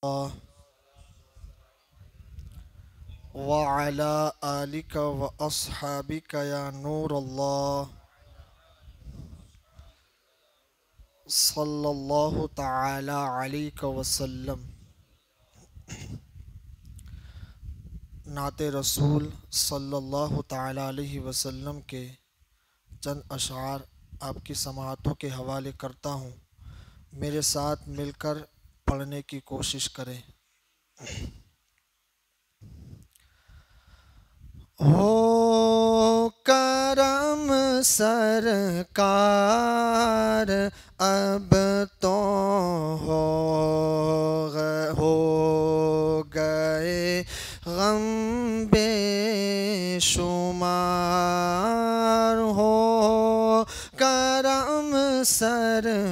الله وعلى آلك وأصحابك يا نور الله صلى الله تعالى عليك وسلم. نعت رسول صلی اللہ تعالی علیہ وسلم کے چند اشعار آپ کی سماعتوں کے حوالے کرتا ہوں. میرے ساتھ مل کر پڑھنے کی کوشش کریں. ہو کرم سرکار اب تو ہو گئے غم بے شمار. ہو کرم سرکار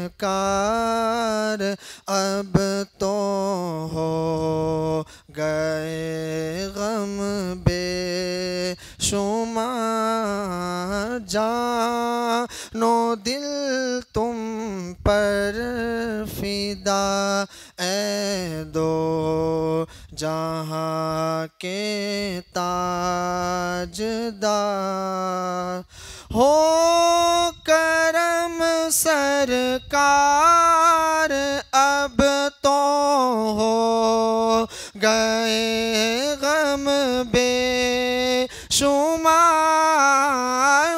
اب تو ہو گئے غم بے شمار. جان و دل تم پر فدا اے دو جہاں کے تاجدار. ہو کرم سرکار اب تو ہو گئے غم بے شمار.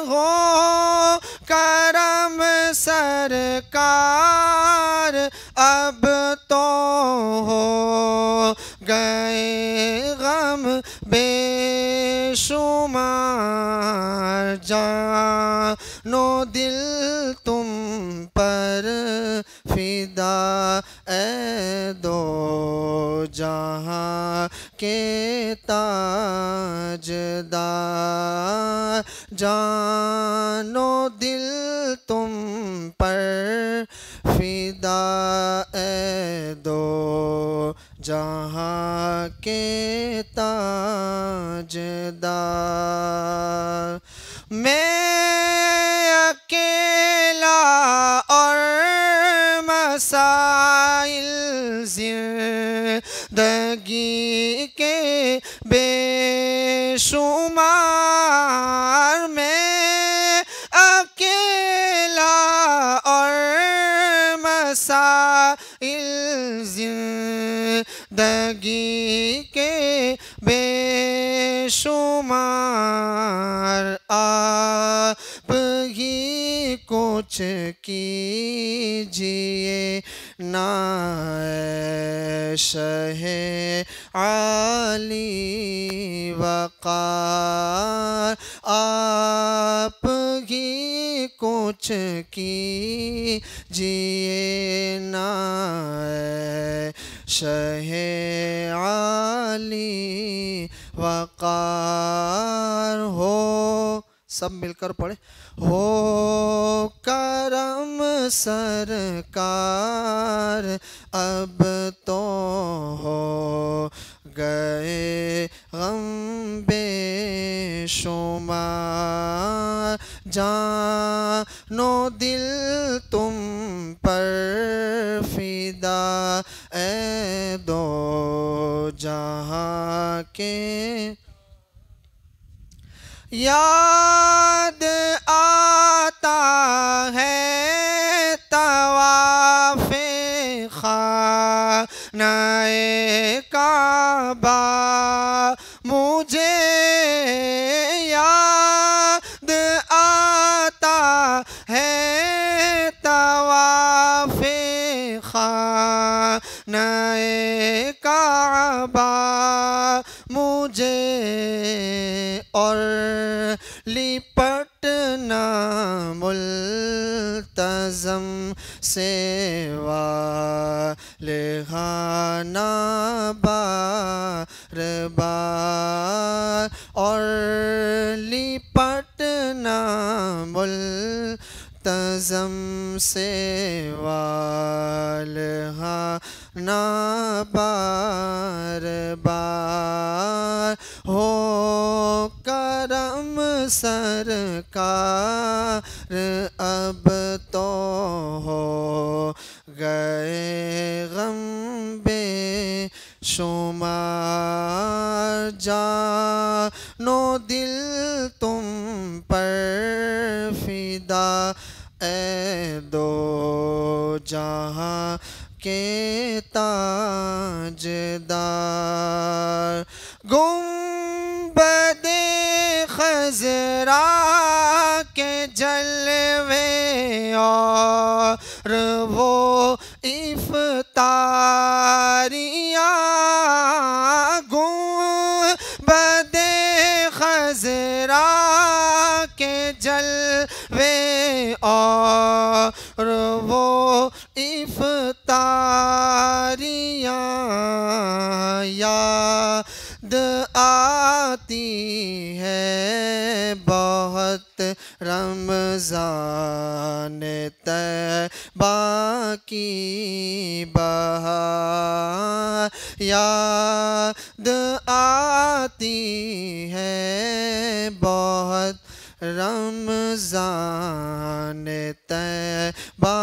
ہو کرم سرکار اب تو ہو گئے غم بے شمار. جان و دل تم پر فدا اے دو جہاں کے تاجدار. جان و دل تم پر فدا اے دو جہاں کے تاجدار. میں اکیلا اور مسائل زندگی کے بے شمار. میں اکیلا اور مسائل زندگی کے بے شمار. آپ ہی کچھ کیجئے نا اے شہ عالی وقار. آپ ہی کچھ کیجئے نا اے شہ عالی وقار. ہو سب مل کر پڑھیں. ہو کرم سرکار اب تو ہو گئے غم بے شمار. جان و دل تم پر فدا اے دو جہاں کے. یاد آتا ہے طواف خانہ کعبہ مجھے. یاد آتا ہے طواف خانہ کعبہ مجھے اور لپٹنا ملتزم سے والہانہ بار بار. اور لپٹنا ملتزم سے والہانہ بار بار. ہو کرم سرکار اب تو ہو گئے غم بے شمار جانو دل تم پر فدا اے دو جہاں کے تاجدار گنبد خضرا کے جلوے اور وہ افطاریاں گنبد خضرا کے جلوے اور وہ افطاریاں یاد آتی ہے بہت رمضان طیبہ کی بہار یاد آتی ہے بہت رمضان طیبہ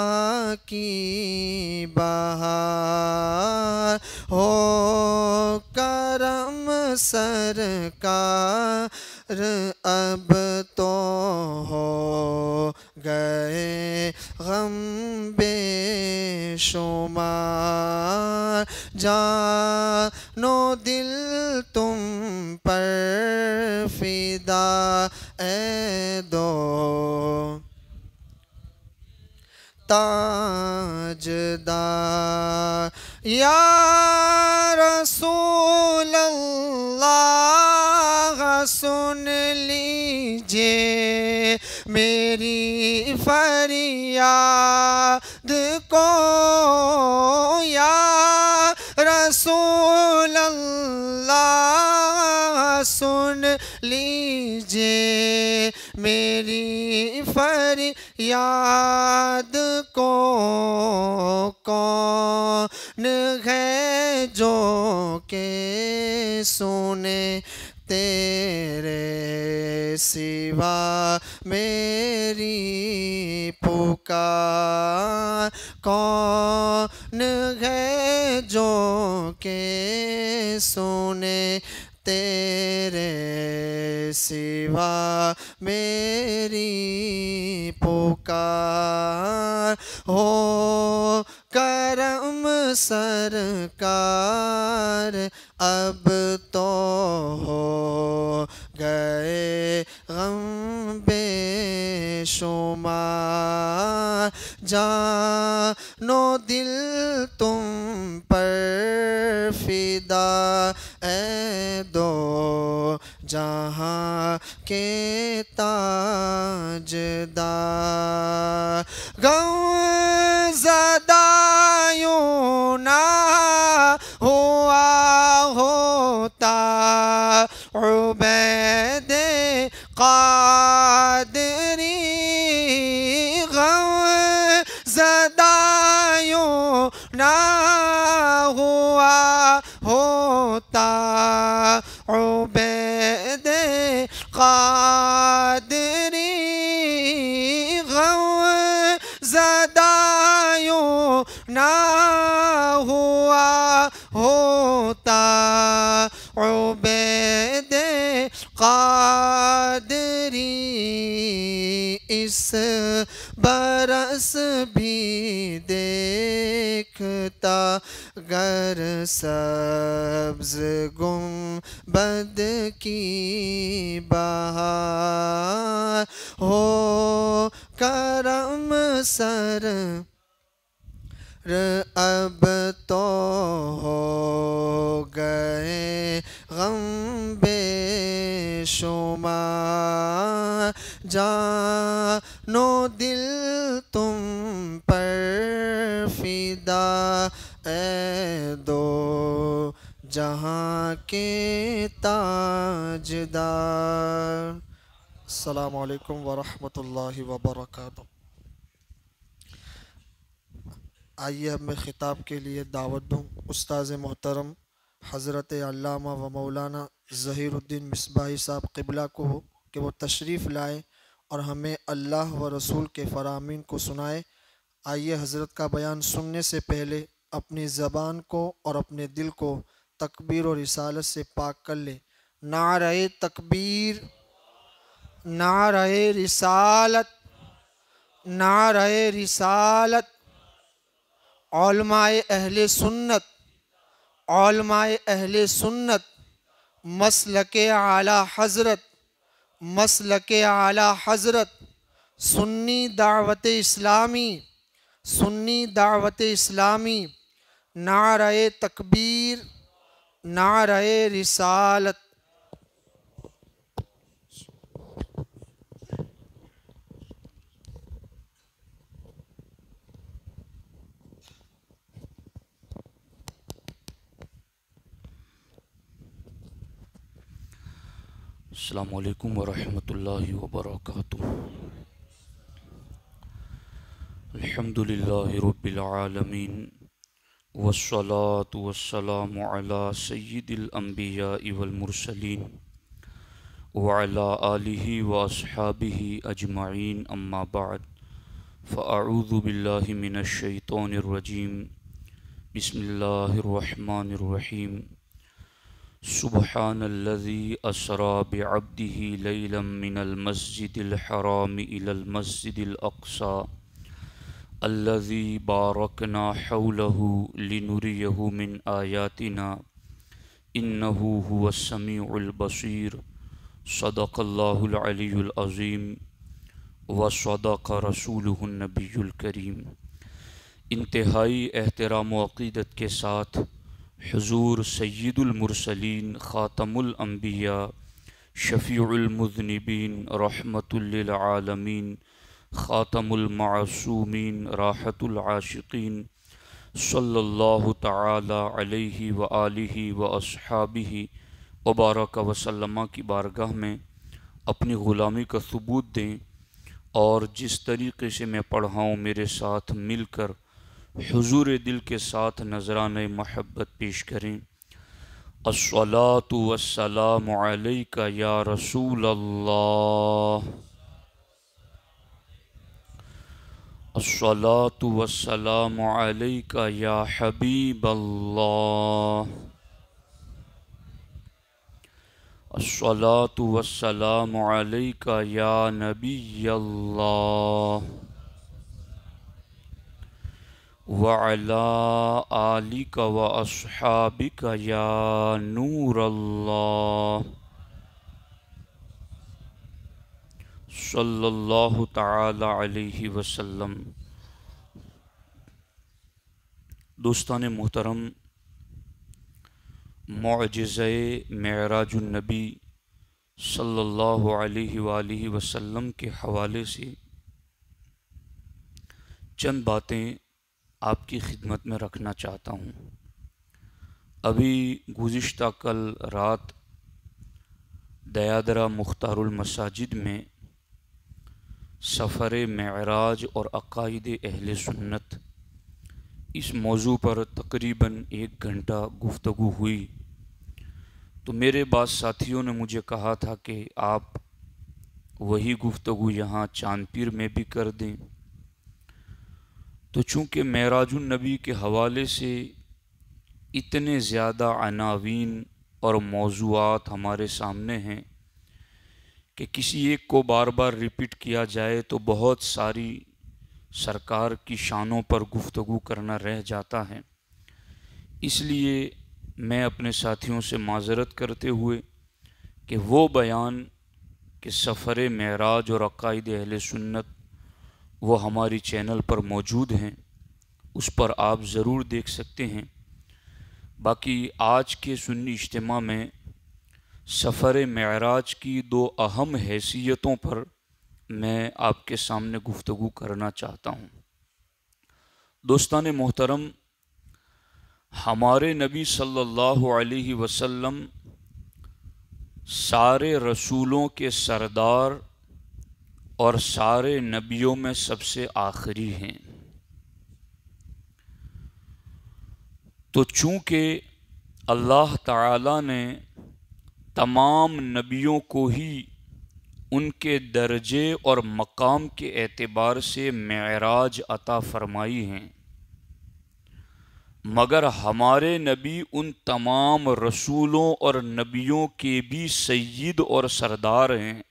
کی بہار ہو کرم سرکار اب تو ہو گئے غم بے شمار جانو دل تم پر فدا اے دو تاجدار یا رسول اللہ سن لیجئے میری فریاد کو یا رسول اللہ سن لیجئے میری فریاد کو کون ہے جو کہ سنے تیرے سوا میری پکار کون ہے جو کہ سنے تیرے سوا میری پکار ہو کرم سرکار اب تو ہو گئے غم بے شمار جانو دل تم پر فدا اے دو جہاں کے تاجدار غم زدہ یوں نہ ہوا ہوتا عبید قادری غم زدہ یوں نہ ہوا ہوتا عبید قادری غم زدہ یوں نہ ہوا ہوتا عبید قادری اس برس بھی دیکھتا گر سبز گنبد کی بہار ہو کرم سر اب تو ہو گئے غم بے شمار جانو دل تم پر فدا اے دو جہاں کے تاجدار السلام علیکم ورحمۃ اللہ وبرکاتہ آئیے اب میں خطاب کے لیے دعوت دوں استاذ محترم حضرت علامہ و مولانا ظہیر الدین مصباحی صاحب قبلہ کو کہ وہ تشریف لائے اور ہمیں اللہ و رسول کے فرامین کو سنائے۔ آئیے حضرت کا بیان سننے سے پہلے اپنی زبان کو اور اپنے دل کو تکبیر و رسالت سے پاک کر لے۔ نعرہ تکبیر، نعرہ رسالت، نعرہ رسالت۔ علماء اہل سنت، علماء اہل سنت، مسلک اعلیٰ حضرت، مسلک اعلیٰ حضرت، سنی دعوت اسلامی، سنی دعوت اسلامی۔ نعرہ تکبیر، نعرہ رسالت۔ السلام علیکم ورحمۃ اللہ وبرکاتہ۔ الحمدللہ رب العالمین، والصلاة والسلام علی سید الانبیاء والمرسلین وعلی آلہ واصحابہ اجمعین، اما بعد، فاعوذ باللہ من الشیطان الرجیم، بسم اللہ الرحمن الرحیم۔ سبحان الذي أسرى بعبده ليلا من المسجد الحرام إلى المسجد الأقصى الذي باركنا حوله لنريه من آياتنا إنه هو السميع البصير۔ صدق الله العلي العظيم وصدق رسوله النبي الكريم۔ انتہائی احترام و عقیدت کے ساتھ حضور سید المرسلین، خاتم الانبیاء، شفیع المذنبین، رحمت للعالمین، خاتم المعصومین، راحت العاشقین، صلی اللہ تعالی علیہ وآلہ واصحابہ وبارک وسلم کی بارگاہ میں اپنی غلامی کا ثبوت دیں، اور جس طریقے سے میں پڑھا ہوں میرے ساتھ مل کر حضور دل کے ساتھ نذرانہ محبت پیش کریں۔ الصلاۃ والسلام علیک یا رسول اللہ، الصلاۃ والسلام علیک یا حبیب اللہ، الصلاۃ والسلام علیک یا نبی اللہ، وَعَلَىٰ آلِكَ وَأَصْحَابِكَ يَا نُورَ اللَّهِ، صلی اللہ تعالی علیہ وسلم۔ دوستان محترم، معجزہ معراج النبی صلی اللہ علیہ وآلہ وسلم کے حوالے سے چند باتیں آپ کی خدمت میں رکھنا چاہتا ہوں۔ ابھی گزشتہ کل رات دیادرہ مختار المساجد میں سفر معراج اور عقائد اہل سنت، اس موضوع پر تقریباً 1 گھنٹہ گفتگو ہوئی، تو میرے بعض ساتھیوں نے مجھے کہا تھا کہ آپ وہی گفتگو یہاں چاند پیر میں بھی کر دیں۔ تو چونکہ معراج النبی کے حوالے سے اتنے زیادہ عناوین اور موضوعات ہمارے سامنے ہیں کہ کسی ایک کو بار بار ریپیٹ کیا جائے تو بہت ساری سرکار کی شانوں پر گفتگو کرنا رہ جاتا ہے۔ اس لیے میں اپنے ساتھیوں سے معذرت کرتے ہوئے کہ وہ بیان کہ سفر معراج اور عقائد اہل سنت وہ ہماری چینل پر موجود ہیں، اس پر آپ ضرور دیکھ سکتے ہیں۔ باقی آج کے سنی اجتماع میں سفر معراج کی 2 اہم حیثیتوں پر میں آپ کے سامنے گفتگو کرنا چاہتا ہوں۔ دوستان محترم، ہمارے نبی صلی اللہ علیہ وسلم سارے رسولوں کے سردار اور سارے نبیوں میں سب سے آخری ہیں۔ تو چونکہ اللہ تعالیٰ نے تمام نبیوں کو ہی ان کے درجے اور مقام کے اعتبار سے معراج عطا فرمائی ہیں، مگر ہمارے نبی ان تمام رسولوں اور نبیوں کے بھی سید اور سردار ہیں،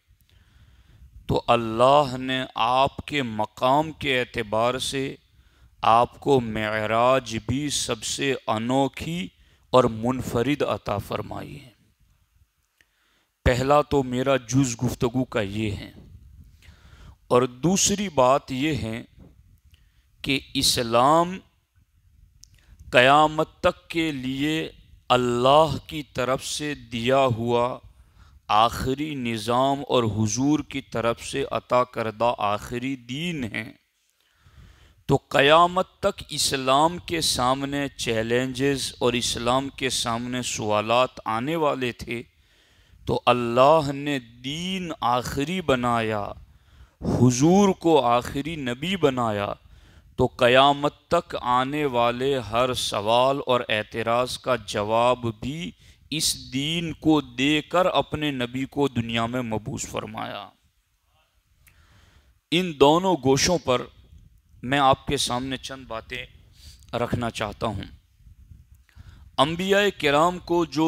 تو اللہ نے آپ کے مقام کے اعتبار سے آپ کو معراج بھی سب سے انوکھی اور منفرد عطا فرمائی ہے۔ پہلا تو میرا جز گفتگو کا یہ ہے، اور دوسری بات یہ ہے کہ اسلام قیامت تک کے لیے اللہ کی طرف سے دیا ہوا آخری نظام اور حضور کی طرف سے عطا کردہ آخری دین ہے۔ تو قیامت تک اسلام کے سامنے چیلنجز اور اسلام کے سامنے سوالات آنے والے تھے، تو اللہ نے دین آخری بنایا، حضور کو آخری نبی بنایا، تو قیامت تک آنے والے ہر سوال اور اعتراض کا جواب بھی اس دین کو دے کر اپنے نبی کو دنیا میں مبعوث فرمایا۔ ان دونوں گوشوں پر میں آپ کے سامنے چند باتیں رکھنا چاہتا ہوں۔ انبیاء کرام کو جو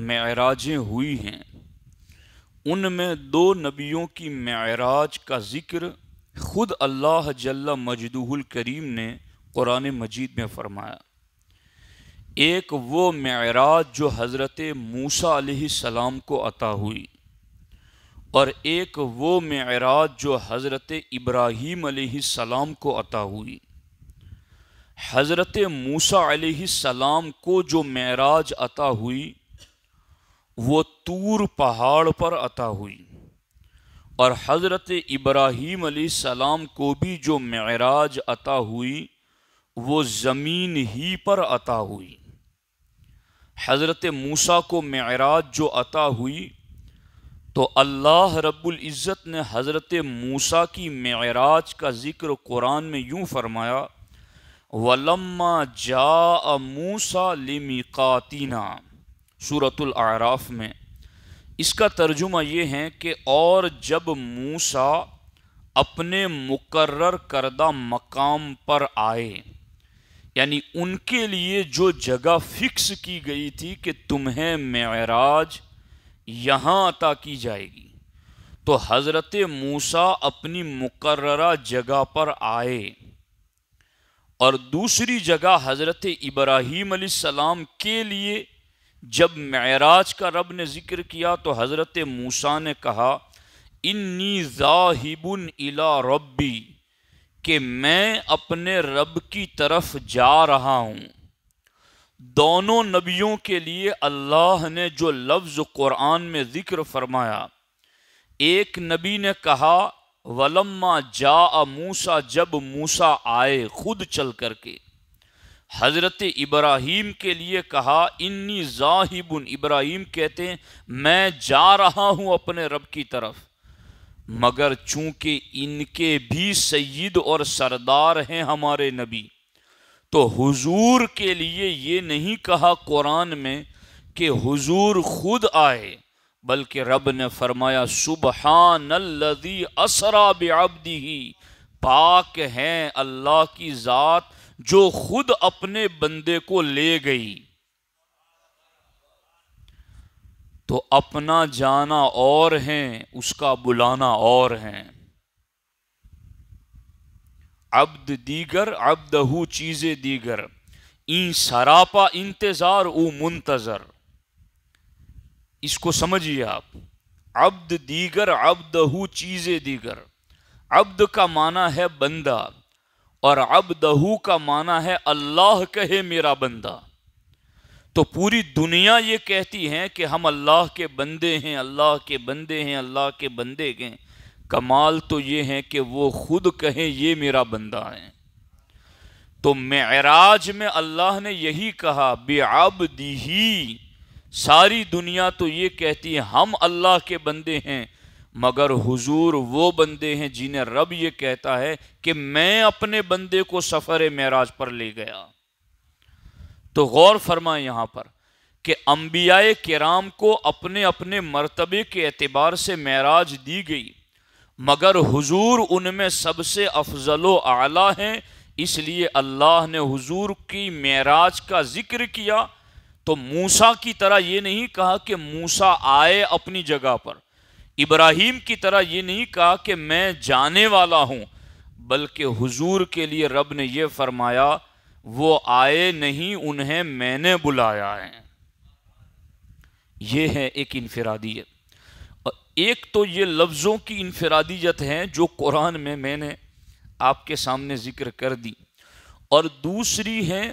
معراجیں ہوئی ہیں، ان میں دو نبیوں کی معراج کا ذکر خود اللہ جل مجدہ الکریم نے قرآن مجید میں فرمایا۔ ایک وہ معراج جو حضرت موسیٰ علیہ السلام کو عطا ہوئی، اور ایک وہ معراج جو حضرت ابراہیم علیہ السلام کو عطا ہوئی۔ حضرت موسیٰ علیہ السلام کو جو معراج عطا ہوئی وہ طور پہاڑ پر عطا ہوئی، اور حضرت ابراہیم علیہ السلام کو بھی جو معراج عطا ہوئی وہ زمین ہی پر عطا ہوئی۔ حضرت موسیٰ کو معراج جو عطا ہوئی تو اللہ رب العزت نے حضرت موسیٰ کی معراج کا ذکر قرآن میں یوں فرمایا، وَلَمَّا جَاءَ مُوسَىٰ لِمِيقَاتِنَا، سورۃ الاعراف میں۔ اس کا ترجمہ یہ ہے کہ اور جب موسیٰ اپنے مقرر کردہ مقام پر آئے، یعنی ان کے لیے جو جگہ فکس کی گئی تھی کہ تمہیں معراج یہاں عطا کی جائے گی، تو حضرت موسیٰ اپنی مقررہ جگہ پر آئے، اور دوسری جگہ حضرت ابراہیم علیہ السلام کے لیے جب معراج کا رب نے ذکر کیا تو حضرت موسیٰ نے کہا انی ذاہب الی ربی، کہ میں اپنے رب کی طرف جا رہا ہوں۔ دونوں نبیوں کے لیے اللہ نے جو لفظ قرآن میں ذکر فرمایا، ایک نبی نے کہا وَلَمَّا جَاءَ مُوسَىٰ، جب موسیٰ آئے خود چل کر کے۔ حضرت ابراہیم کے لیے کہا انی ذاہب، ابراہیم کہتے ہیں میں جا رہا ہوں اپنے رب کی طرف، مگر چونکہ ان کے بھی سید اور سردار ہیں ہمارے نبی، تو حضور کے لیے یہ نہیں کہا قرآن میں کہ حضور خود آئے، بلکہ رب نے فرمایا سبحان الذی اسریٰ بعبدہ، پاک ہیں اللہ کی ذات جو خود اپنے بندے کو لے گئی۔ تو اپنا جانا اور ہیں، اس کا بلانا اور ہیں۔ عبد دیگر عبدہ چیز دیگر، این سراپا انتظار او منتظر۔ اس کو سمجھیے آپ، عبد دیگر عبدہ چیز دیگر۔ عبد کا معنی ہے بندہ، اور عبدہ کا معنی ہے اللہ کہے میرا بندہ۔ تو پوری دنیا یہ کہتی ہے کہ ہم اللہ کے بندے ہیں، اللہ کے بندے ہیں، اللہ کے بندے ہیں۔ کمال تو یہ ہے کہ وہ خود کہیں یہ میرا بندہ ہے۔ تو معراج میں اللہ نے یہی کہا بعبدہ، ساری دنیا تو یہ کہتی ہے ہم اللہ کے بندے ہیں، مگر حضور وہ بندے ہیں جنہیں رب یہ کہتا ہے کہ میں اپنے بندے کو سفر معراج پر لے گیا۔ تو غور فرمائیں یہاں پر کہ انبیاء کرام کو اپنے اپنے مرتبے کے اعتبار سے معراج دی گئی، مگر حضور ان میں سب سے افضل و اعلیٰ ہیں، اس لیے اللہ نے حضور کی معراج کا ذکر کیا تو موسیٰ کی طرح یہ نہیں کہا کہ موسیٰ آئے اپنی جگہ پر، ابراہیم کی طرح یہ نہیں کہا کہ میں جانے والا ہوں، بلکہ حضور کے لیے رب نے یہ فرمایا وہ آئے نہیں، انہیں میں نے بلایا ہے۔ یہ ہے ایک انفرادیت، اور ایک تو یہ لفظوں کی انفرادیت ہے جو قرآن میں نے آپ کے سامنے ذکر کر دی، اور دوسری ہے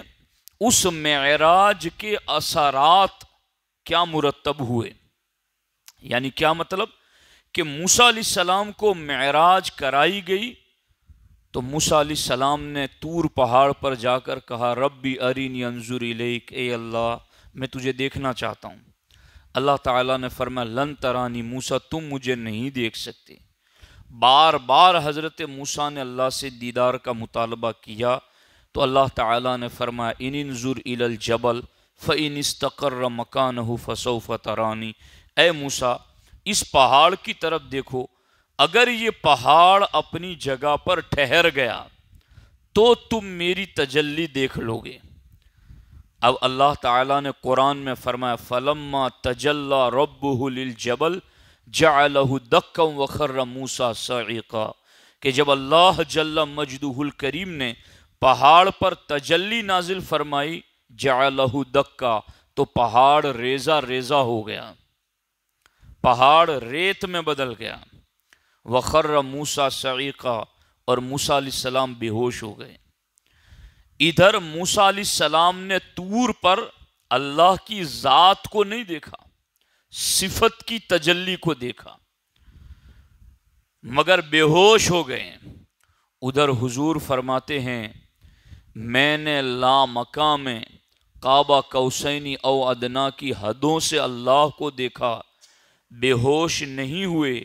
اس معراج کے اثرات کیا مرتب ہوئے۔ یعنی کیا مطلب کہ موسیٰ علیہ السلام کو معراج کرائی گئی تو موسیٰ علیہ السلام نے طور پہاڑ پر جا کر کہا ربی ارینی انظر الیک، اے اللہ میں تجھے دیکھنا چاہتا ہوں۔ اللہ تعالیٰ نے فرمایا لن ترانی موسیٰ، تم مجھے نہیں دیکھ سکتے۔ بار بار حضرت موسیٰ نے اللہ سے دیدار کا مطالبہ کیا تو اللہ تعالیٰ نے فرمایا ان انظر الی الجبل فإن استقر مکانہ فسوف ترانی، اے موسیٰ اس پہاڑ کی طرف دیکھو، اگر یہ پہاڑ اپنی جگہ پر ٹھہر گیا تو تم میری تجلی دیکھ لو گے۔ اب اللہ تعالیٰ نے قرآن میں فرمایا فلما تجلی ربہ للجبل جعلہ دکا وخر موسیٰ صعقا، کہ جب اللہ جل مجدہ الکریم نے پہاڑ پر تجلی نازل فرمائی جعلہ دکا تو پہاڑ ریزہ ریزہ ہو گیا، پہاڑ ریت میں بدل گیا۔ وخر موسیٰ صعقا، اور موسیٰ علیہ السلام بے ہوش ہو گئے۔ ادھر موسیٰ علیہ السلام نے طور پر اللہ کی ذات کو نہیں دیکھا، صفت کی تجلی کو دیکھا، مگر بے ہوش ہو گئے۔ ادھر حضور فرماتے ہیں میں نے لامکاں میں قاب قوسین او ادنا کی حدوں سے اللہ کو دیکھا، بے ہوش نہیں ہوئے۔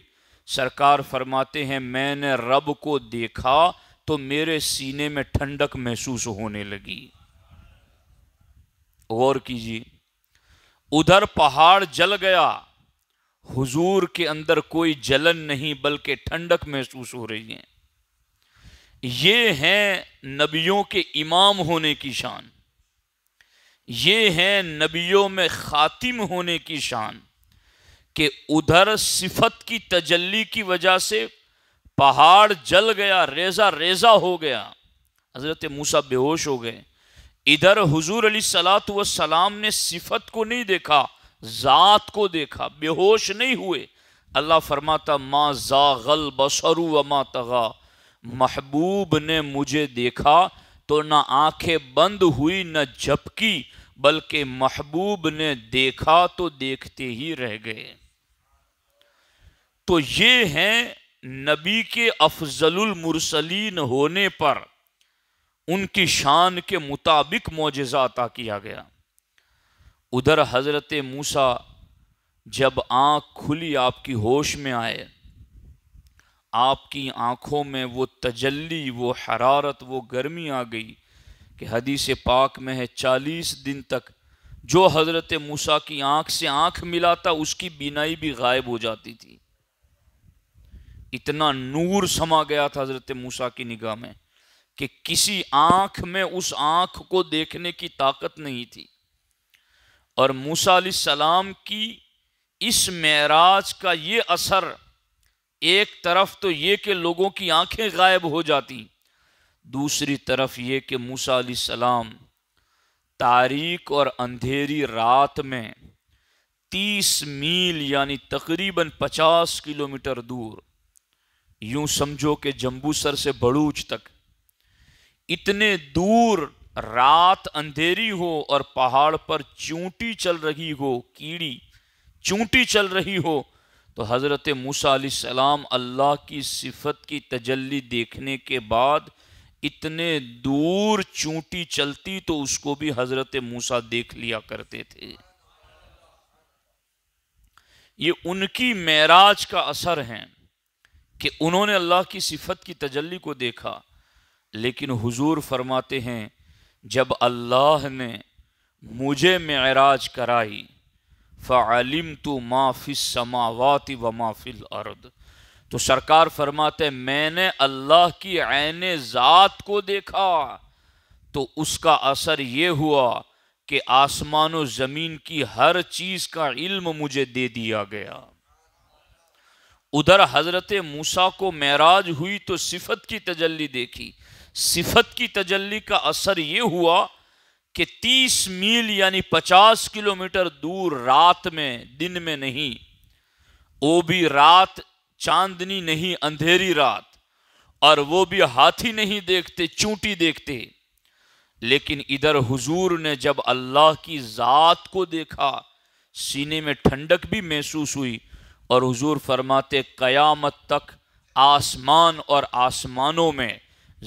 سرکار فرماتے ہیں میں نے رب کو دیکھا تو میرے سینے میں ٹھنڈک محسوس ہونے لگی۔ غور کیجیے، ادھر پہاڑ جل گیا، حضور کے اندر کوئی جلن نہیں بلکہ ٹھنڈک محسوس ہو رہی ہے۔ یہ ہے نبیوں کے امام ہونے کی شان، یہ ہے نبیوں میں خاتم ہونے کی شان، کہ ادھر صفت کی تجلی کی وجہ سے پہاڑ جل گیا، ریزہ ریزہ ہو گیا، حضرت موسیٰ بے ہوش ہو گئے۔ ادھر حضور علیہ السلام نے صفت کو نہیں دیکھا، ذات کو دیکھا، بے ہوش نہیں ہوئے۔ اللہ فرماتا ما زاغ البصر وما طغی، محبوب نے مجھے دیکھا تو نہ آنکھیں بند ہوئی نہ جھپکی، بلکہ محبوب نے دیکھا تو دیکھتے ہی رہ گئے۔ تو یہ ہیں نبی کے افضل المرسلین ہونے پر ان کی شان کے مطابق معجزہ عطا کیا گیا۔ ادھر حضرت موسیٰ جب آنکھ کھلی، آپ کی ہوش میں آئے، آپ کی آنکھوں میں وہ تجلی، وہ حرارت، وہ گرمی آ گئی کہ حدیث پاک میں ہے 40 دن تک جو حضرت موسیٰ کی آنکھ سے آنکھ ملاتا اس کی بینائی بھی غائب ہو جاتی تھی۔ اتنا نور سما گیا تھا حضرت موسیٰ کی نگاہ میں کہ کسی آنکھ میں اس آنکھ کو دیکھنے کی طاقت نہیں تھی۔ اور موسیٰ علیہ السلام کی اس معراج کا یہ اثر، ایک طرف تو یہ کہ لوگوں کی آنکھیں غائب ہو جاتی، دوسری طرف یہ کہ موسیٰ علیہ السلام تاریک اور اندھیری رات میں 30 میل یعنی تقریباً 50 کلومیٹر دور، یوں سمجھو کہ جمبوسر سے بڑوچ تک، اتنے دور رات اندھیری ہو اور پہاڑ پر چونٹی چل رہی ہو، کیڑی چونٹی چل رہی ہو، تو حضرت موسیٰ علیہ السلام اللہ کی صفت کی تجلی دیکھنے کے بعد اتنے دور چونٹی چلتی تو اس کو بھی حضرت موسیٰ دیکھ لیا کرتے تھے۔ یہ ان کی معراج کا اثر ہے کہ انہوں نے اللہ کی صفت کی تجلی کو دیکھا۔ لیکن حضور فرماتے ہیں جب اللہ نے مجھے معراج کرائی فَعَلِمْتُ مَا فِي السَّمَاوَاتِ وَمَا فِي الْأَرْضِ، تو سرکار فرماتے میں نے اللہ کی عین ذات کو دیکھا تو اس کا اثر یہ ہوا کہ آسمان و زمین کی ہر چیز کا علم مجھے دے دیا گیا۔ ادھر حضرت موسیٰ کو معراج ہوئی تو صفت کی تجلی دیکھی، صفت کی تجلی کا اثر یہ ہوا کہ 30 میل یعنی 50 کلومیٹر دور رات میں، دن میں نہیں، وہ بھی رات چاندنی نہیں، اندھیری رات، اور وہ بھی ہاتھی نہیں دیکھتے، چونٹی دیکھتے، لیکن ادھر حضور نے جب اللہ کی ذات کو دیکھا سینے میں ٹھنڈک بھی محسوس ہوئی، اور حضور فرماتے قیامت تک آسمان اور آسمانوں میں،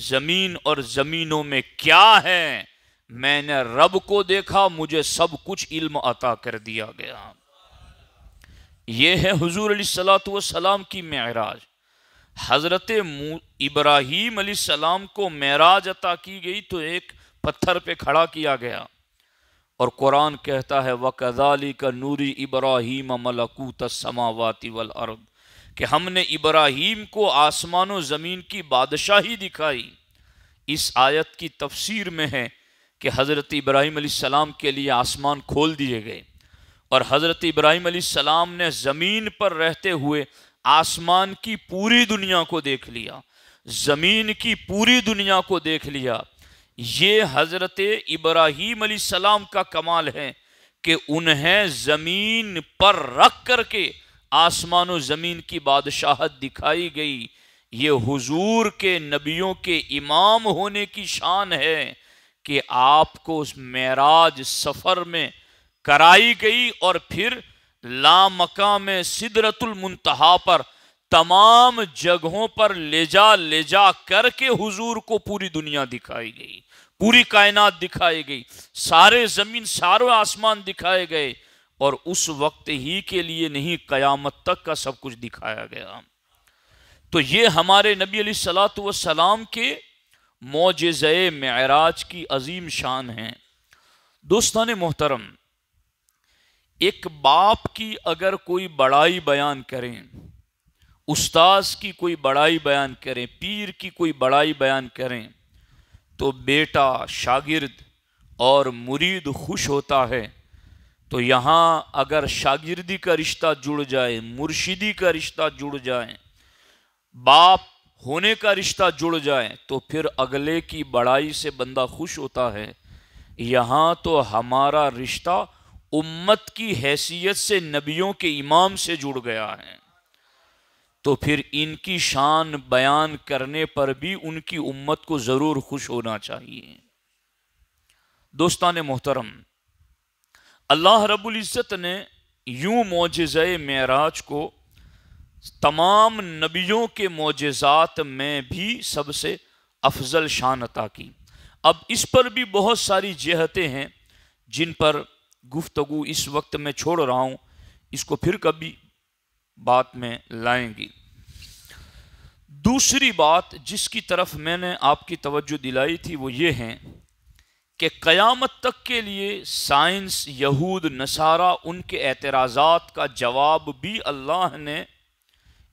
زمین اور زمینوں میں کیا ہے، میں نے رب کو دیکھا، مجھے سب کچھ علم عطا کر دیا گیا۔ یہ ہے حضور علیہ السلام کی معراج۔ حضرت ابراہیم علیہ السلام کو معراج عطا کی گئی تو ایک پتھر پہ کھڑا کیا گیا، اور قرآن کہتا ہے وَكَذَلِكَ نُورِ إِبْرَاهِيمَ مَلَكُوتَ السَّمَاوَاتِ وَالْأَرْضِ کہ ہم نے ابراہیم کو آسمان و زمین کی بادشاہی دکھائی۔ اس آیت کی تفسیر میں ہے کہ حضرت ابراہیم علیہ السلام کے لیے آسمان کھول دیے گئے، اور حضرت ابراہیم علیہ السلام نے زمین پر رہتے ہوئے آسمان کی پوری دنیا کو دیکھ لیا، زمین کی پوری دنیا کو دیکھ لیا۔ یہ حضرت ابراہیم علیہ السلام کا کمال ہے کہ انہیں زمین پر رکھ کر کے آسمان و زمین کی بادشاہت دکھائی گئی۔ یہ حضور کے نبیوں کے امام ہونے کی شان ہے کہ آپ کو اس معراج سفر میں کرائی گئی، اور پھر لامقام سدرۃ المنتہا پر تمام جگہوں پر لے جا کر کے حضور کو پوری دنیا دکھائی گئی، پوری کائنات دکھائی گئی، سارے زمین سارے آسمان دکھائے گئے، اور اس وقت ہی کے لیے نہیں، قیامت تک کا سب کچھ دکھایا گیا۔ تو یہ ہمارے نبی علیہ السلام کے معجزہ معراج کی عظیم شان ہیں۔ دوستان محترم، ایک باپ کی اگر کوئی بڑائی بیان کریں، استاذ کی کوئی بڑائی بیان کریں، پیر کی کوئی بڑائی بیان کریں، تو بیٹا، شاگرد اور مرید خوش ہوتا ہے۔ تو یہاں اگر شاگردی کا رشتہ جڑ جائے، مرشدی کا رشتہ جڑ جائے، باپ ہونے کا رشتہ جڑ جائے، تو پھر اگلے کی بڑائی سے بندہ خوش ہوتا ہے۔ یہاں تو ہمارا رشتہ امت کی حیثیت سے نبیوں کے امام سے جڑ گیا ہے، تو پھر ان کی شان بیان کرنے پر بھی ان کی امت کو ضرور خوش ہونا چاہیے۔ دوستان محترم، اللہ رب العزت نے یوں معجزہ معراج کو تمام نبیوں کے معجزات میں بھی سب سے افضل شان عطا کی۔ اب اس پر بھی بہت ساری جہتیں ہیں جن پر گفتگو اس وقت میں چھوڑ رہا ہوں، اس کو پھر کبھی بات میں لائیں گی۔ دوسری بات جس کی طرف میں نے آپ کی توجہ دلائی تھی وہ یہ ہے کہ قیامت تک کے لیے سائنس، یہود، نصارہ، ان کے اعتراضات کا جواب بھی اللہ نے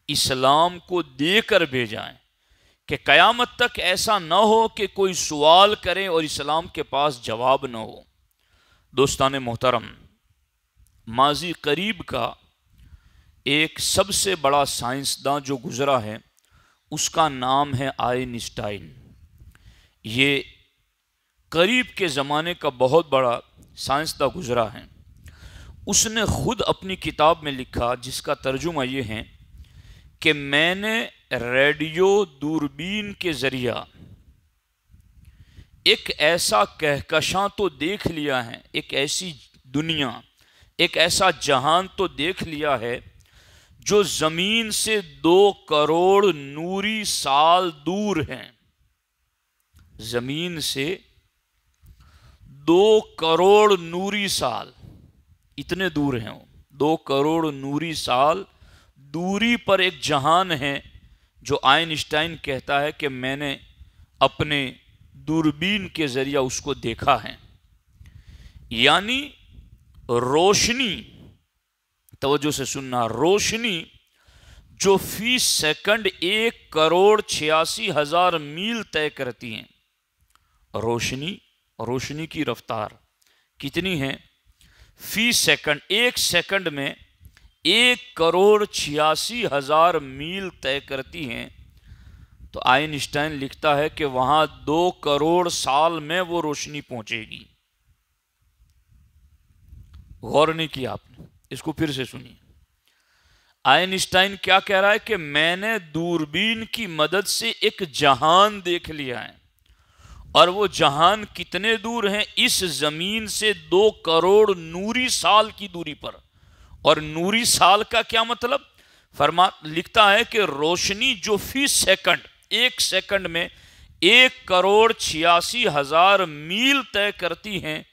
اسلام کو دے کر بھیجا ہے کہ قیامت تک ایسا نہ ہو کہ کوئی سوال کرے اور اسلام کے پاس جواب نہ ہو۔ دوستان محترم، ماضی قریب کا ایک سب سے بڑا سائنسداں جو گزرا ہے اس کا نام ہے آئنسٹائن۔ یہ قریب کے زمانے کا بہت بڑا سائنسداں گزرا ہے۔ اس نے خود اپنی کتاب میں لکھا جس کا ترجمہ یہ ہے کہ میں نے ریڈیو دوربین کے ذریعہ ایک ایسا کہکشاں تو دیکھ لیا ہے، ایک ایسی دنیا، ایک ایسا جہان تو دیکھ لیا ہے جو زمین سے 2 کروڑ نوری سال دور ہیں۔ زمین سے 2 کروڑ نوری سال، اتنے دور ہیں وہ، 2 کروڑ نوری سال دوری پر ایک جہان ہے جو آئنسٹائن کہتا ہے کہ میں نے اپنے دوربین کے ذریعہ اس کو دیکھا ہے۔ یعنی روشنی، توجہ سے سننا، روشنی جو فی سیکنڈ 1,86,000 میل طے کرتی ہیں۔ روشنی کی رفتار کتنی ہے؟ فی سیکنڈ، ایک سیکنڈ میں 1,86,000 میل طے کرتی ہیں۔ تو آئنسٹائن لکھتا ہے کہ وہاں 2 کروڑ سال میں وہ روشنی پہنچے گی۔ غور نہیں کیا آپ نے، اس کو پھر سے سنیے۔ آئنسٹائن کیا کہہ رہا ہے کہ میں نے دوربین کی مدد سے ایک جہان دیکھ لیا ہے، اور وہ جہان کتنے دور ہیں؟ اس زمین سے 2 کروڑ نوری سال کی دوری پر۔ اور نوری سال کا کیا مطلب؟ لکھتا ہے کہ روشنی جو فی سیکنڈ، ایک سیکنڈ میں 1,86,000 میل طے کرتی ہیں،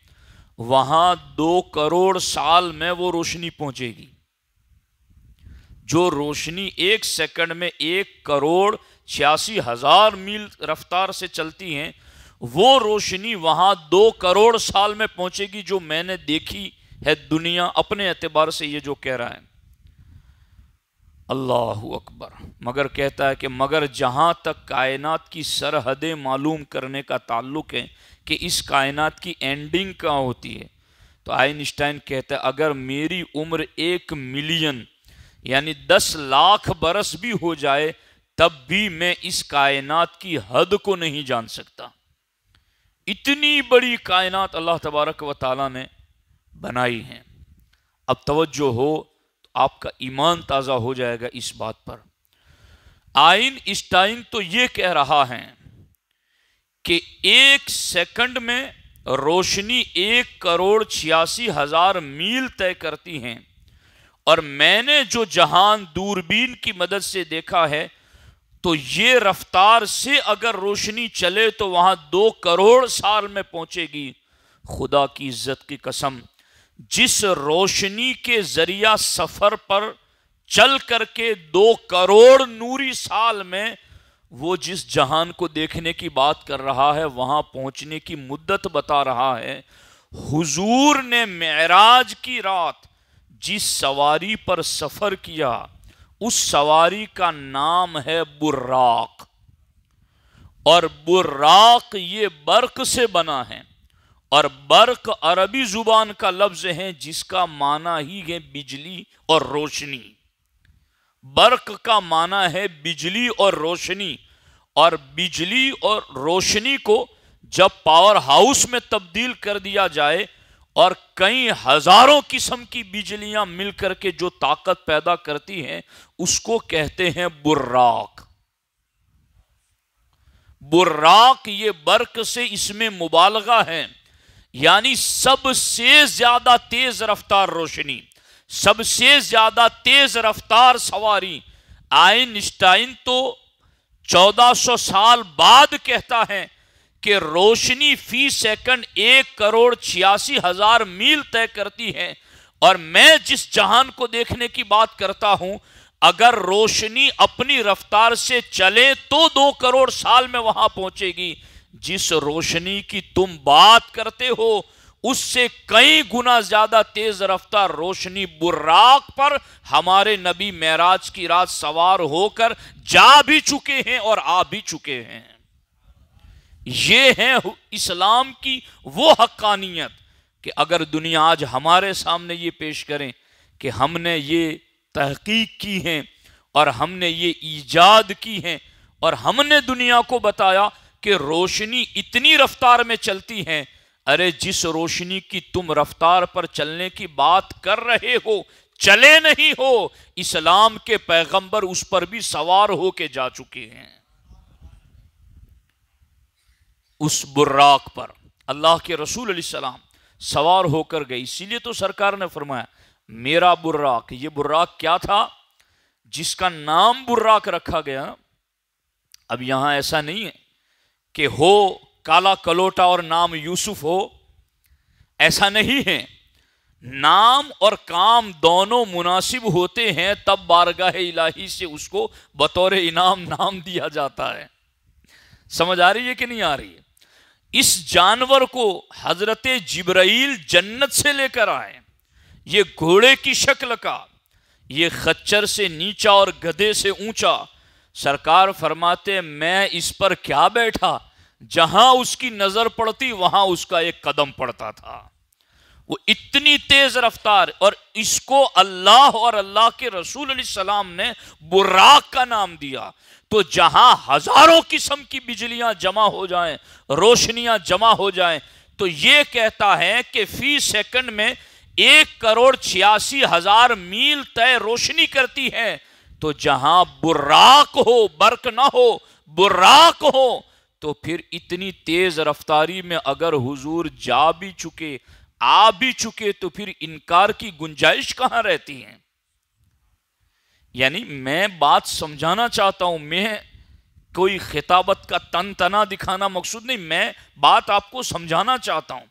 وہاں 2 کروڑ سال میں وہ روشنی پہنچے گی۔ جو روشنی ایک سیکنڈ میں 1,86,000 میل رفتار سے چلتی ہیں، وہ روشنی وہاں 2 کروڑ سال میں پہنچے گی، جو میں نے دیکھی ہے دنیا اپنے اعتبار سے۔ یہ جو کہہ رہا ہے، اللہ اکبر۔ مگر کہتا ہے کہ مگر جہاں تک کائنات کی سرحدیں معلوم کرنے کا تعلق ہے کہ اس کائنات کی اینڈنگ کہاں ہوتی ہے، تو آئنسٹائن کہتا ہے اگر میری عمر 1 ملین یعنی 10 لاکھ برس بھی ہو جائے، تب بھی میں اس کائنات کی حد کو نہیں جان سکتا۔ اتنی بڑی کائنات اللہ تبارک و تعالیٰ نے بنائی ہیں۔ اب توجہ ہو تو آپ کا ایمان تازہ ہو جائے گا اس بات پر۔ آئنسٹائن تو یہ کہہ رہا ہے کہ ایک سیکنڈ میں روشنی 1,86,000 میل طے کرتی ہیں، اور میں نے جو جہان دوربین کی مدد سے دیکھا ہے، تو یہ رفتار سے اگر روشنی چلے تو وہاں 2 کروڑ سال میں پہنچے گی۔ خدا کی عزت کی قسم، جس روشنی کے ذریعہ سفر پر چل کر کے 2 کروڑ نوری سال میں وہ جس جہان کو دیکھنے کی بات کر رہا ہے، وہاں پہنچنے کی مدت بتا رہا ہے۔ حضور نے معراج کی رات جس سواری پر سفر کیا، اس سواری کا نام ہے براق، اور براق یہ برق سے بنا ہے، اور برق عربی زبان کا لفظ ہے جس کا معنی ہی ہے بجلی اور روشنی۔ برق کا معنی ہے بجلی اور روشنی، اور بجلی اور روشنی کو جب پاور ہاؤس میں تبدیل کر دیا جائے اور کئی ہزاروں قسم کی بجلیاں مل کر کے جو طاقت پیدا کرتی ہیں، اس کو کہتے ہیں براق۔ براق یہ برق سے اس میں مبالغہ ہے، یعنی سب سے زیادہ تیز رفتار روشنی، سب سے زیادہ تیز رفتار سواری۔ آئنسٹائن تو 1400 سال بعد کہتا ہے کہ روشنی فی سیکنڈ 1,86,000 میل طے کرتی ہے، اور میں جس جہان کو دیکھنے کی بات کرتا ہوں، اگر روشنی اپنی رفتار سے چلے تو 2 کروڑ سال میں وہاں پہنچے گی۔ جس روشنی کی تم بات کرتے ہو، اس سے کئی گنا زیادہ تیز رفتار روشنی براق پر ہمارے نبی معراج کی رات سوار ہو کر جا بھی چکے ہیں اور آ بھی چکے ہیں۔ یہ ہے اسلام کی وہ حقانیت کہ اگر دنیا آج ہمارے سامنے یہ پیش کریں کہ ہم نے یہ تحقیق کی ہے اور ہم نے یہ ایجاد کی ہے، اور ہم نے دنیا کو بتایا کہ روشنی اتنی رفتار میں چلتی ہے، ارے جس روشنی کی تم رفتار پر چلنے کی بات کر رہے ہو، چلے نہیں ہو، اسلام کے پیغمبر اس پر بھی سوار ہو کے جا چکے ہیں۔ اس براق پر اللہ کے رسول علیہ السلام سوار ہو کر گئے۔ اسی لیے تو سرکار نے فرمایا میرا براق۔ یہ براق کیا تھا جس کا نام براق رکھا گیا؟ اب یہاں ایسا نہیں ہے کہ ہو کالا کلوٹا اور نام یوسف ہو، ایسا نہیں ہے۔ نام اور کام دونوں مناسب ہوتے ہیں، تب بارگاہ الہی سے اس کو بطور انعام نام دیا جاتا ہے۔ سمجھ آ رہی ہے کہ نہیں آ رہی ہے؟ اس جانور کو حضرت جبرائیل جنت سے لے کر آئے، یہ گھوڑے کی شکل کا، یہ خچر سے نیچا اور گدھے سے اونچا۔ سرکار فرماتے میں اس پر کیا بیٹھا، جہاں اس کی نظر پڑتی وہاں اس کا ایک قدم پڑتا تھا۔ وہ اتنی تیز رفتار، اور اس کو اللہ اور اللہ کے رسول علیہ السلام نے براق کا نام دیا۔ تو جہاں ہزاروں قسم کی بجلیاں جمع ہو جائیں، روشنیاں جمع ہو جائیں، تو یہ کہتا ہے کہ فی سیکنڈ میں 1,86,000 میل طے روشنی کرتی ہے۔ تو جہاں براق ہو، برق نہ ہو، براق ہو، تو پھر اتنی تیز رفتاری میں اگر حضور جا بھی چکے، آ بھی چکے، تو پھر انکار کی گنجائش کہاں رہتی ہے؟ یعنی میں بات سمجھانا چاہتا ہوں، میں کوئی خطابت کا تن تنا دکھانا مقصود نہیں، میں بات آپ کو سمجھانا چاہتا ہوں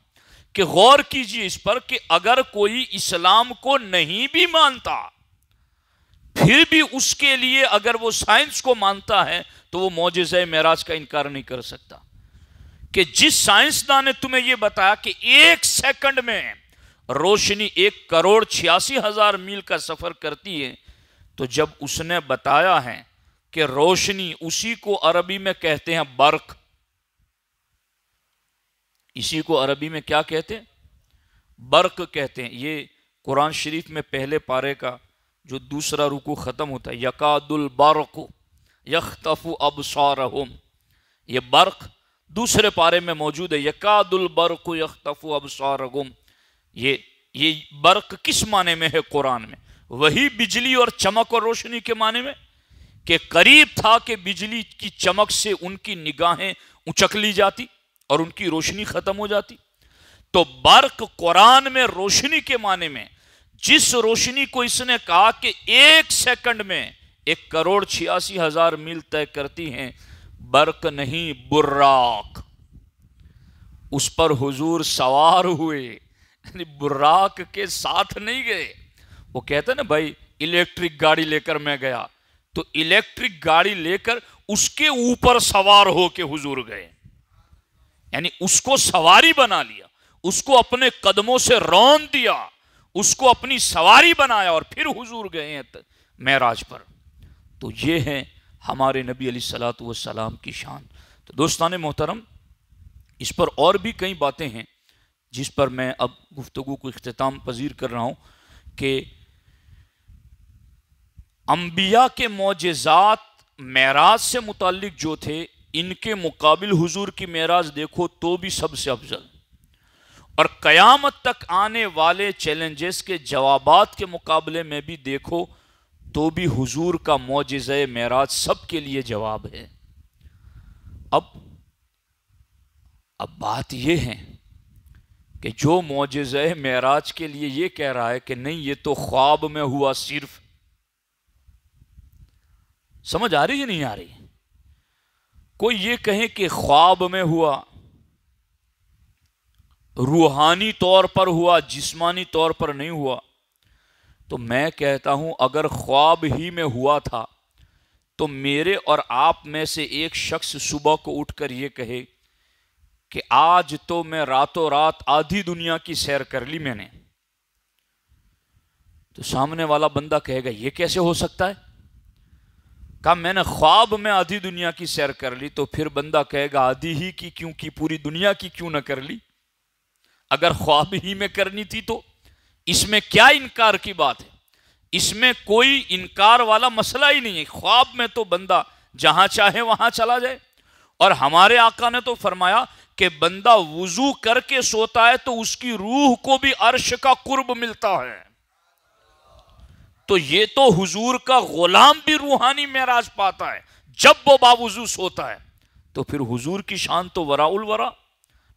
کہ غور کیجئے اس پر کہ اگر کوئی اسلام کو نہیں بھی مانتا، پھر بھی اس کے لیے اگر وہ سائنس کو مانتا ہے تو وہ معجزہ معراج کا انکار نہیں کر سکتا۔ کہ جس سائنسدان نے تمہیں یہ بتایا کہ 1 سیکنڈ میں روشنی 1,86,000 میل کا سفر کرتی ہے، تو جب اس نے بتایا ہے کہ روشنی، اسی کو عربی میں کہتے ہیں برق، اسی کو عربی میں کیا کہتے ہیں؟ برق کہتے ہیں۔ یہ قرآن شریف میں پہلے پارے کا جو دوسرا رکوع ختم ہوتا ہے، یکاد البرق یخطف ابصارہم، یہ برق دوسرے پارے میں موجود ہے، یکاد البرق یخطف ابصارہم۔ یہ برق کس معنی میں ہے قرآن میں؟ وہی بجلی اور چمک اور روشنی کے معنی میں، کہ قریب تھا کہ بجلی کی چمک سے ان کی نگاہیں اچک لی جاتی اور ان کی روشنی ختم ہو جاتی۔ تو برق قرآن میں روشنی کے معنی میں، جس روشنی کو اس نے کہا کہ 1 سیکنڈ میں 1,86,000 میل طے کرتی ہیں، برق نہیں براق۔ اس پر حضور سوار ہوئے، یعنی براق کے ساتھ نہیں گئے۔ وہ کہتے ہیں نا بھائی الیکٹرک گاڑی لے کر میں گیا، تو الیکٹرک گاڑی لے کر اس کے اوپر سوار ہو کے حضور گئے، یعنی اس کو سواری بنا لیا، اس کو اپنے قدموں سے رون دیا، اس کو اپنی سواری بنایا، اور پھر حضور گئے ہیں معراج پر۔ تو یہ ہے ہمارے نبی علیہ الصلوۃ والسلام کی شان۔ تو دوستان محترم، اس پر اور بھی کئی باتیں ہیں جس پر میں اب گفتگو کو اختتام پذیر کر رہا ہوں، کہ انبیاء کے معجزات معراج سے متعلق جو تھے، ان کے مقابل حضور کی معراج دیکھو تو بھی سب سے افضل، اور قیامت تک آنے والے چیلنجز کے جوابات کے مقابلے میں بھی دیکھو تو بھی حضور کا معجزہ معراج سب کے لیے جواب ہے۔ اب بات یہ ہے کہ جو معجزہ معراج کے لیے یہ کہہ رہا ہے کہ نہیں یہ تو خواب میں ہوا صرف، سمجھ آ رہی ہے نہیں آ رہی؟ کوئی یہ کہے کہ خواب میں ہوا، روحانی طور پر ہوا، جسمانی طور پر نہیں ہوا، تو میں کہتا ہوں اگر خواب ہی میں ہوا تھا تو میرے اور آپ میں سے ایک شخص صبح کو اٹھ کر یہ کہے کہ آج تو میں راتوں رات آدھی دنیا کی سیر کر لی میں نے، تو سامنے والا بندہ کہے گا یہ کیسے ہو سکتا ہے؟ کہا میں نے خواب میں آدھی دنیا کی سیر کر لی، تو پھر بندہ کہے گا آدھی ہی کی کیوں کی، پوری دنیا کی کیوں نہ کر لی؟ اگر خواب ہی میں کرنی تھی تو اس میں کیا انکار کی بات ہے؟ اس میں کوئی انکار والا مسئلہ ہی نہیں ہے۔ خواب میں تو بندہ جہاں چاہے وہاں چلا جائے، اور ہمارے آقا نے تو فرمایا کہ بندہ وضو کر کے سوتا ہے تو اس کی روح کو بھی عرش کا قرب ملتا ہے۔ تو یہ تو حضور کا غلام بھی روحانی معراج پاتا ہے جب وہ باوضو سوتا ہے، تو پھر حضور کی شان تو وراء الورا،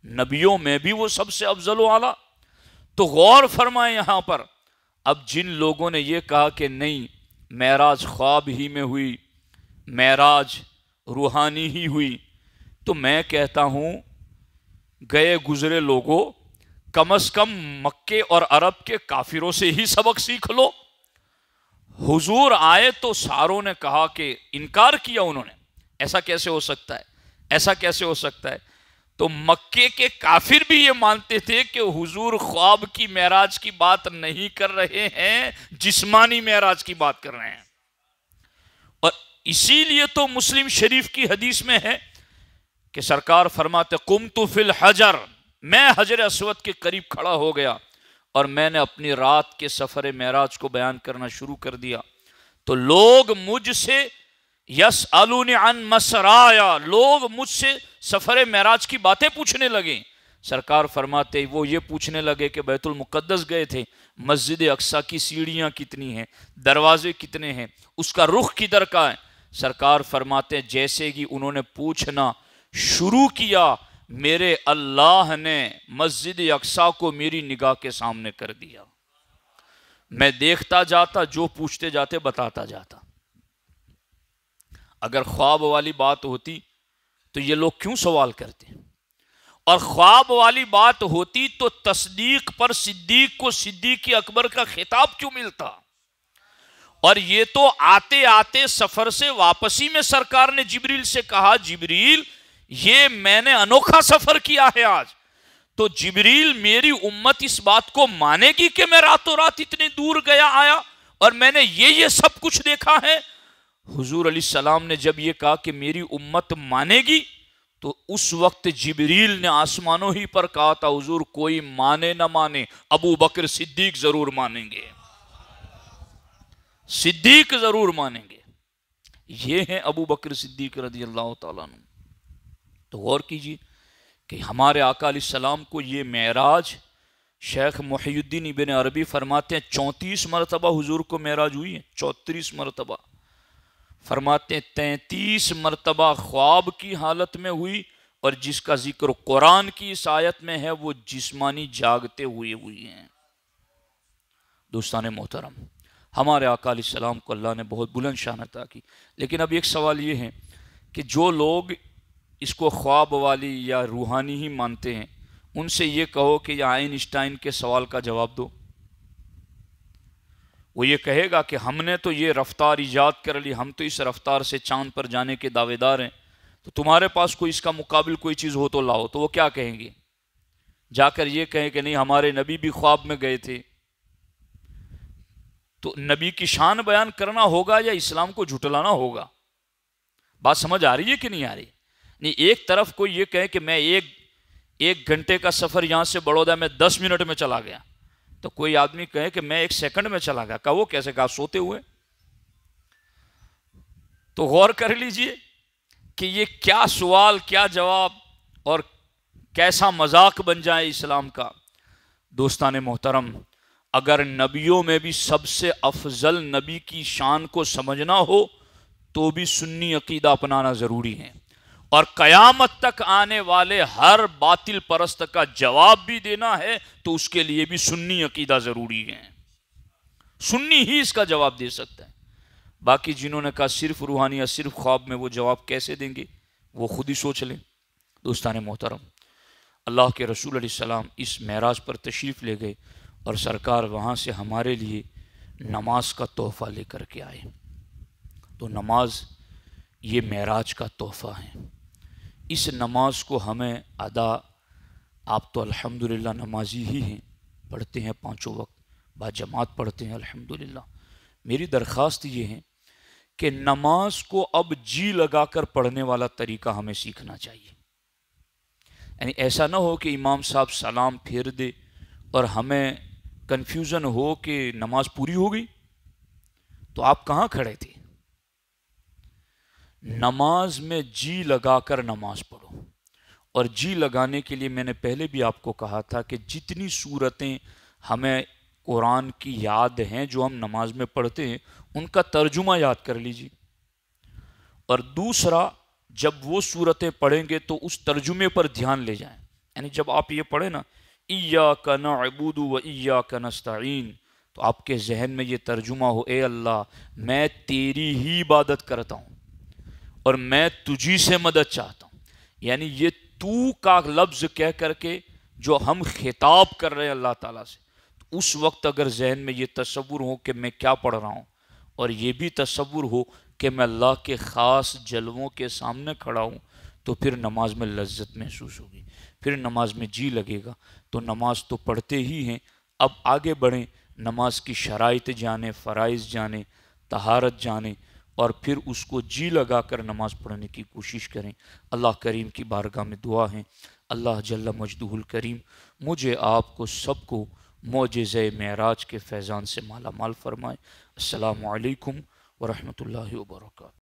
نبیوں میں بھی وہ سب سے افضل و اعلیٰ۔ تو غور فرمائیں یہاں پر، اب جن لوگوں نے یہ کہا کہ نہیں معراج خواب ہی میں ہوئی، معراج روحانی ہی ہوئی، تو میں کہتا ہوں گئے گزرے لوگوں، کم از کم مکے اور عرب کے کافروں سے ہی سبق سیکھ لو۔ حضور آئے تو ساروں نے کہا کہ انکار کیا انہوں نے، ایسا کیسے ہو سکتا ہے، ایسا کیسے ہو سکتا ہے؟ تو مکے کے کافر بھی یہ مانتے تھے کہ حضور خواب کی معراج کی بات نہیں کر رہے ہیں، جسمانی معراج کی بات کر رہے ہیں۔ اور اسی لیے تو مسلم شریف کی حدیث میں ہے کہ سرکار فرماتے قمت فی الحجر، میں حجر اسود کے قریب کھڑا ہو گیا اور میں نے اپنی رات کے سفر معراج کو بیان کرنا شروع کر دیا، تو لوگ مجھ سے یسألون عن مسرایا، لوگ مجھ سے سفر معراج کی باتیں پوچھنے لگے۔ سرکار فرماتے وہ یہ پوچھنے لگے کہ بیت المقدس گئے تھے، مسجد اقصی کی سیڑھیاں کتنی ہیں، دروازے کتنے ہیں، اس کا رخ کدھر کا ہے؟ سرکار فرماتے جیسے ہی انہوں نے پوچھنا شروع کیا، میرے اللہ نے مسجد اقصی کو میری نگاہ کے سامنے کر دیا، میں دیکھتا جاتا، جو پوچھتے جاتے بتاتا جاتا۔ اگر خواب والی بات ہوتی تو یہ لوگ کیوں سوال کرتے ہیں؟ اور خواب والی بات ہوتی تو تصدیق پر صدیق کو صدیق اکبر کا خطاب کیوں ملتا؟ اور یہ تو آتے آتے سفر سے واپسی میں سرکار نے جبریل سے کہا جبریل یہ میں نے انوکھا سفر کیا ہے آج، تو جبریل میری امت اس بات کو مانے گی کہ میں راتوں رات اتنی دور گیا آیا اور میں نے یہ سب کچھ دیکھا ہے؟ حضور علیہ السلام نے جب یہ کہا کہ میری امت مانے گی تو اس وقت جبریل نے آسمانوں ہی پر کہا تھا حضور کوئی مانے نہ مانے ابو بکر صدیق ضرور مانیں گے، صدیق ضرور مانیں گے۔ یہ ہیں ابو بکر صدیق رضی اللہ تعالیٰ عنہ۔ تو غور کیجیے کہ ہمارے آقا علیہ السلام کو یہ معراج، شیخ محی الدین ابن عربی فرماتے ہیں 34 مرتبہ حضور کو معراج ہوئی ہے، 34 مرتبہ۔ فرماتے ہیں 33 مرتبہ خواب کی حالت میں ہوئی، اور جس کا ذکر قرآن کی اس آیت میں ہے وہ جسمانی جاگتے ہوئے ہوئی ہیں۔ دوستان محترم، ہمارے آقا علیہ السلام کو اللہ نے بہت بلند شان عطا کی، لیکن اب ایک سوال یہ ہے کہ جو لوگ اس کو خواب والی یا روحانی ہی مانتے ہیں ان سے یہ کہو کہ یہ آئنسٹائن کے سوال کا جواب دو، وہ یہ کہے گا کہ ہم نے تو یہ رفتار ایجاد کر لی، ہم تو اس رفتار سے چاند پر جانے کے دعوے دار ہیں، تو تمہارے پاس کوئی اس کا مقابل کوئی چیز ہو تو لاؤ، تو وہ کیا کہیں گے؟ جا کر یہ کہیں کہ نہیں ہمارے نبی بھی خواب میں گئے تھے۔ تو نبی کی شان بیان کرنا ہوگا یا اسلام کو جھٹلانا ہوگا؟ بات سمجھ آ رہی ہے کہ نہیں آ رہی؟ نہیں، ایک طرف کوئی یہ کہے کہ میں ایک گھنٹے کا سفر یہاں سے بڑودہ میں 10 منٹ میں چلا گیا، تو کوئی آدمی کہے کہ میں 1 سیکنڈ میں چلا گیا، کہا وہ کیسے؟ کہا سوتے ہوئے۔ تو غور کر لیجئے کہ یہ کیا سوال، کیا جواب، اور کیسا مذاق بن جائے اسلام کا۔ دوستان محترم، اگر نبیوں میں بھی سب سے افضل نبی کی شان کو سمجھنا ہو تو بھی سنی عقیدہ اپنانا ضروری ہے، اور قیامت تک آنے والے ہر باطل پرست کا جواب بھی دینا ہے تو اس کے لیے بھی سنی عقیدہ ضروری ہے۔ سنی ہی اس کا جواب دے سکتا ہے۔ باقی جنہوں نے کہا صرف روحانی یا صرف خواب میں، وہ جواب کیسے دیں گے وہ خود ہی سوچ لیں۔ دوستان محترم، اللہ کے رسول علیہ السلام اس معراج پر تشریف لے گئے اور سرکار وہاں سے ہمارے لیے نماز کا تحفہ لے کر کے آئے۔ تو نماز یہ معراج کا تحفہ ہے۔ اس نماز کو ہمیں ادا، آپ تو الحمدللہ نمازی ہی ہیں، پڑھتے ہیں 5 وقت، با جماعت پڑھتے ہیں الحمدللہ۔ میری درخواست یہ ہے کہ نماز کو اب جی لگا کر پڑھنے والا طریقہ ہمیں سیکھنا چاہیے۔ یعنی ایسا نہ ہو کہ امام صاحب سلام پھیر دے اور ہمیں کنفیوژن ہو کہ نماز پوری ہو گئی، تو آپ کہاں کھڑے تھے؟ نماز میں جی لگا کر نماز پڑھو، اور جی لگانے کے لیے میں نے پہلے بھی آپ کو کہا تھا کہ جتنی صورتیں ہمیں قرآن کی یاد ہیں جو ہم نماز میں پڑھتے ہیں ان کا ترجمہ یاد کر لیجیے، اور دوسرا جب وہ صورتیں پڑھیں گے تو اس ترجمے پر دھیان لے جائیں۔ یعنی جب آپ یہ پڑھیں نا ایاک نعبد و ایاک نستعین، تو آپ کے ذہن میں یہ ترجمہ ہو اے اللہ میں تیری ہی عبادت کرتا ہوں اور میں تجھی سے مدد چاہتا ہوں۔ یعنی یہ تو کا لفظ کہہ کر کے جو ہم خطاب کر رہے ہیں اللہ تعالیٰ سے، اس وقت اگر ذہن میں یہ تصور ہو کہ میں کیا پڑھ رہا ہوں، اور یہ بھی تصور ہو کہ میں اللہ کے خاص جلووں کے سامنے کھڑا ہوں، تو پھر نماز میں لذت محسوس ہوگی، پھر نماز میں جی لگے گا۔ تو نماز تو پڑھتے ہی ہیں، اب آگے بڑھیں، نماز کی شرائط جانیں، فرائض جانیں، طہارت جانیں، اور پھر اس کو جی لگا کر نماز پڑھنے کی کوشش کریں۔ اللہ کریم کی بارگاہ میں دعا ہے، اللہ جل مجدہ الکریم مجھے آپ کو سب کو معجزہ معراج کے فیضان سے مالا مال فرمائے۔ السلام علیکم ورحمۃ اللہ وبرکاتہ۔